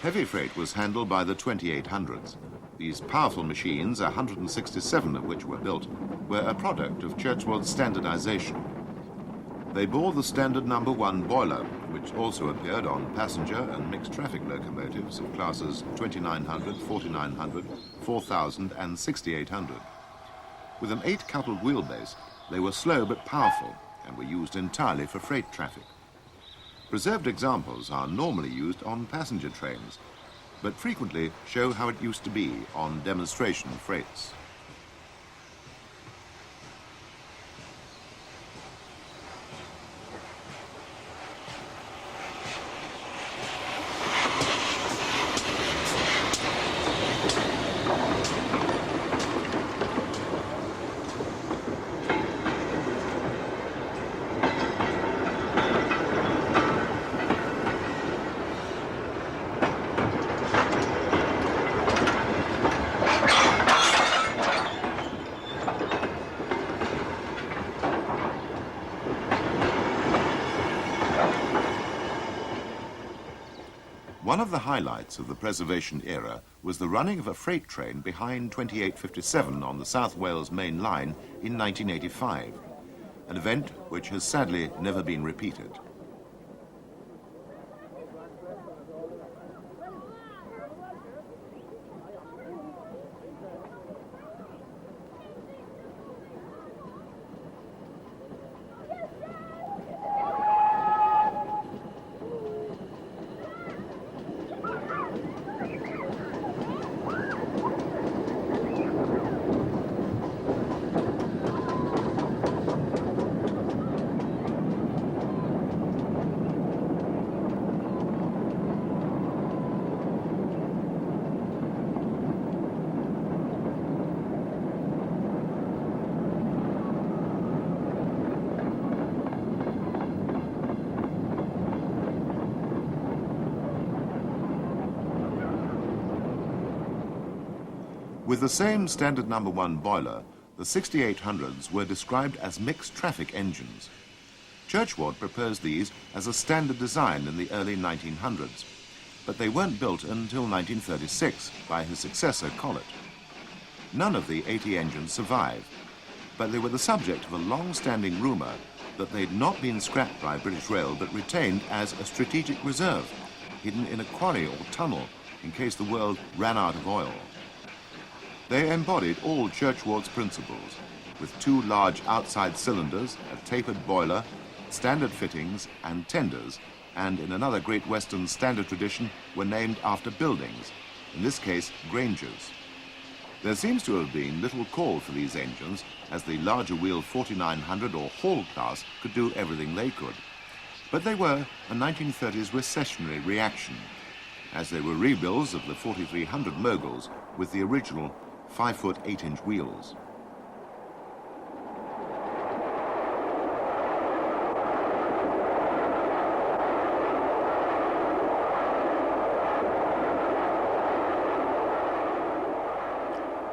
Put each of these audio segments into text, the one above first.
Heavy freight was handled by the 2800s. These powerful machines, 167 of which were built, were a product of Churchward's standardization. They bore the standard number 1 boiler, which also appeared on passenger and mixed traffic locomotives of classes 2900, 4900, 4000 and 6800. With an 8-coupled wheelbase, they were slow but powerful and were used entirely for freight traffic. Preserved examples are normally used on passenger trains, but frequently show how it used to be on demonstration freights. One of the highlights of the preservation era was the running of a freight train behind 2857 on the South Wales Main Line in 1985, an event which has sadly never been repeated. With the same standard number 1 boiler, the 6800s were described as mixed traffic engines. Churchward proposed these as a standard design in the early 1900s, but they weren't built until 1936 by his successor, Collett. None of the 80 engines survived, but they were the subject of a long-standing rumour that they'd not been scrapped by British Rail but retained as a strategic reserve, hidden in a quarry or tunnel in case the world ran out of oil. They embodied all Churchward's principles, with 2 large outside cylinders, a tapered boiler, standard fittings and tenders, and in another Great Western standard tradition were named after buildings, in this case grangers. There seems to have been little call for these engines, as the larger wheel 4900 or Hall class could do everything they could. But they were a 1930s recessionary reaction, as they were rebuilds of the 4300 moguls with the original 5-foot 8-inch wheels.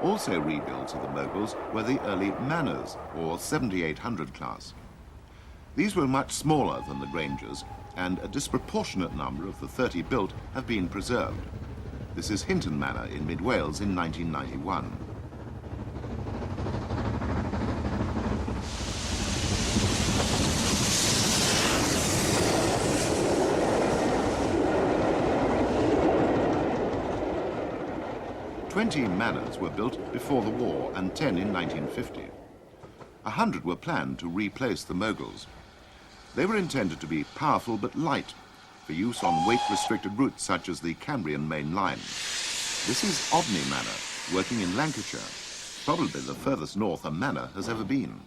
Also rebuilds of the moguls were the early Manners, or 7800 class. These were much smaller than the grangers, and a disproportionate number of the 30 built have been preserved. This is Hinton Manor in mid-Wales in 1991. "20 manors were built before the war and 10 in 1950. 100 were planned to replace the moguls. They were intended to be powerful but light, for use on weight-restricted routes such as the Cambrian Main Line. This is Odney Manor, working in Lancashire, probably the furthest north a manor has ever been.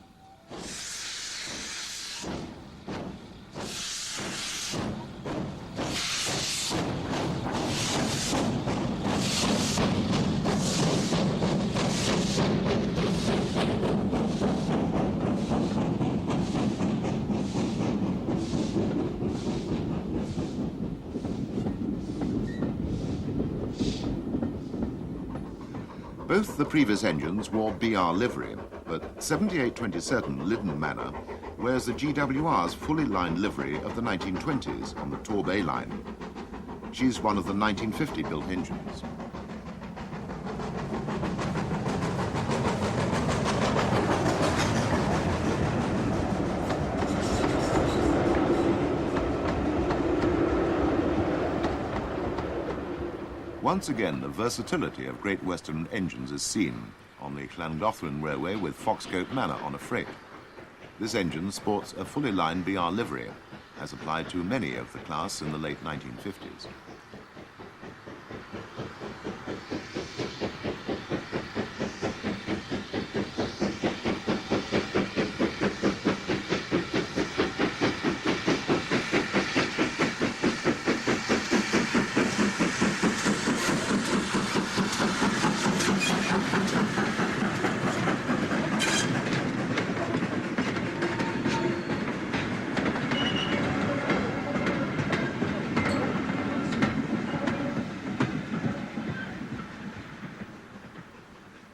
Both the previous engines wore BR livery, but 7827 Liddon Manor wears the G.W.R.'s fully lined livery of the 1920s on the Torbay line. She's one of the 1950-built engines. Once again, the versatility of Great Western engines is seen on the Llangollen Railway with Foxcote Manor on a freight. This engine sports a fully lined B.R. livery, as applied to many of the class in the late 1950s.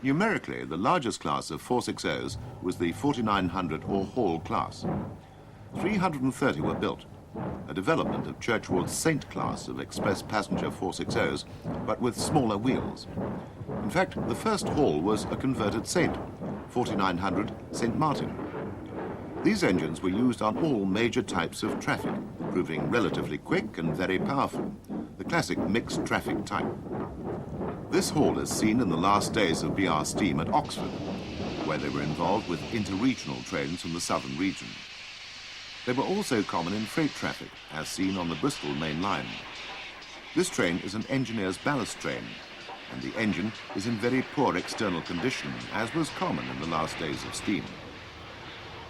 Numerically, the largest class of 460s was the 4900 or Hall class. 330 were built, a development of Churchward's Saint class of express passenger 460s, but with smaller wheels. In fact, the first Hall was a converted Saint, 4900 St. Martin. These engines were used on all major types of traffic, proving relatively quick and very powerful, the classic mixed traffic type. This Hall is seen in the last days of B.R. steam at Oxford, where they were involved with inter-regional trains from the southern region. They were also common in freight traffic, as seen on the Bristol main line. This train is an engineer's ballast train, and the engine is in very poor external condition, as was common in the last days of steam.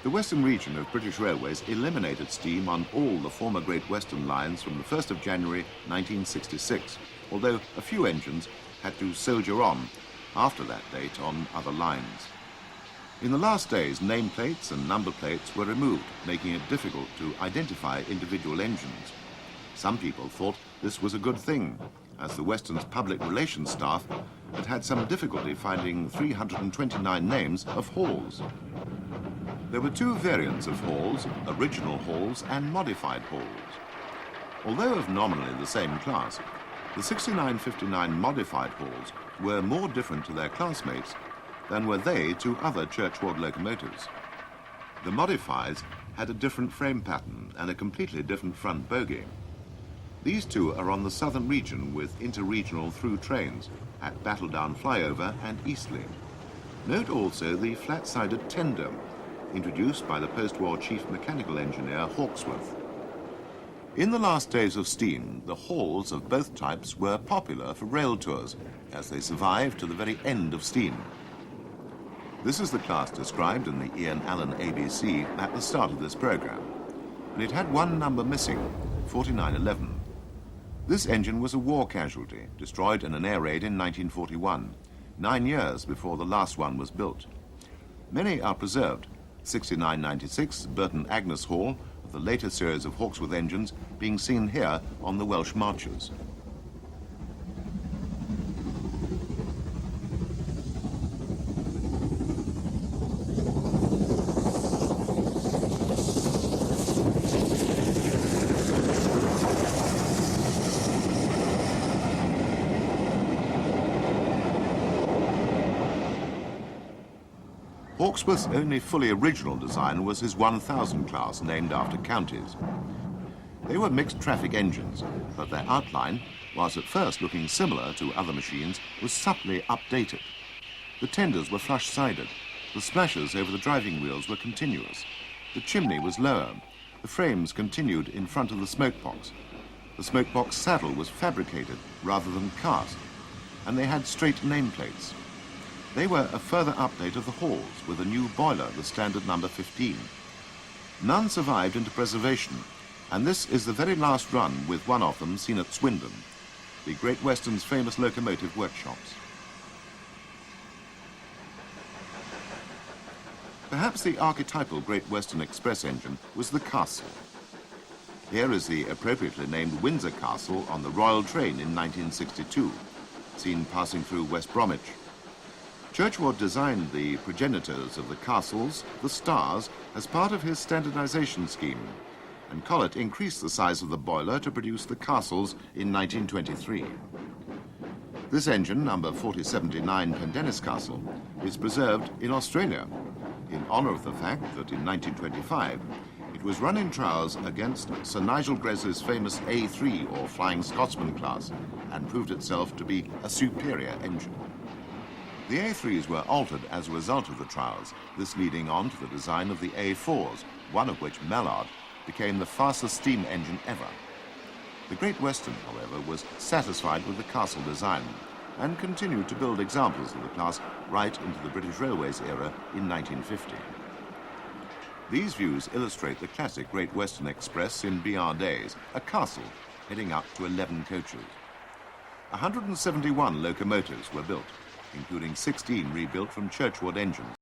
The Western region of British Railways eliminated steam on all the former Great Western lines from the 1st of January 1966, although a few engines had to soldier on after that date on other lines. In the last days, nameplates and number plates were removed, making it difficult to identify individual engines. Some people thought this was a good thing, as the Western's public relations staff had had some difficulty finding 329 names of Halls. There were two variants of Halls, original Halls and modified Halls. Although of nominally the same class, the 6959 modified Halls were more different to their classmates than were they to other Churchward locomotives. The modifieds had a different frame pattern and a completely different front bogie. These two are on the southern region with inter-regional through trains at Battledown Flyover and Eastleigh. Note also the flat-sided tender, introduced by the post-war chief mechanical engineer Hawksworth. In the last days of steam, the Halls of both types were popular for rail tours, as they survived to the very end of steam. This is the class described in the Ian Allen ABC at the start of this program, and it had one number missing, 4911. This engine was a war casualty, destroyed in an air raid in 1941, 9 years before the last one was built. Many are preserved, 6996 Burton Agnes Hall, the later series of Hawksworth engines being seen here on the Welsh marches. Hawksworth's only fully original design was his 1000 class, named after counties. They were mixed traffic engines, but their outline, whilst at first looking similar to other machines, was subtly updated. The tenders were flush-sided, the splashes over the driving wheels were continuous, the chimney was lower, the frames continued in front of the smokebox. The smokebox saddle was fabricated rather than cast, and they had straight nameplates. They were a further update of the Halls with a new boiler, the standard number 15. None survived into preservation, and this is the very last run with one of them seen at Swindon, the Great Western's famous locomotive workshops. Perhaps the archetypal Great Western Express engine was the Castle. Here is the appropriately named Windsor Castle on the Royal train in 1962, seen passing through West Bromwich. Churchward designed the progenitors of the castles, the stars, as part of his standardization scheme, and Collett increased the size of the boiler to produce the Castles in 1923. This engine, number 4079 Pendennis Castle, is preserved in Australia in honour of the fact that in 1925 it was run in trials against Sir Nigel Gresley's famous A3 or Flying Scotsman class and proved itself to be a superior engine. The A3s were altered as a result of the trials, this leading on to the design of the A4s, one of which, Mallard, became the fastest steam engine ever. The Great Western, however, was satisfied with the Castle design and continued to build examples of the class right into the British Railways era in 1950. These views illustrate the classic Great Western Express in BR days, a castle heading up to 11 coaches. 171 locomotives were built, including 16 rebuilt from Churchward engines.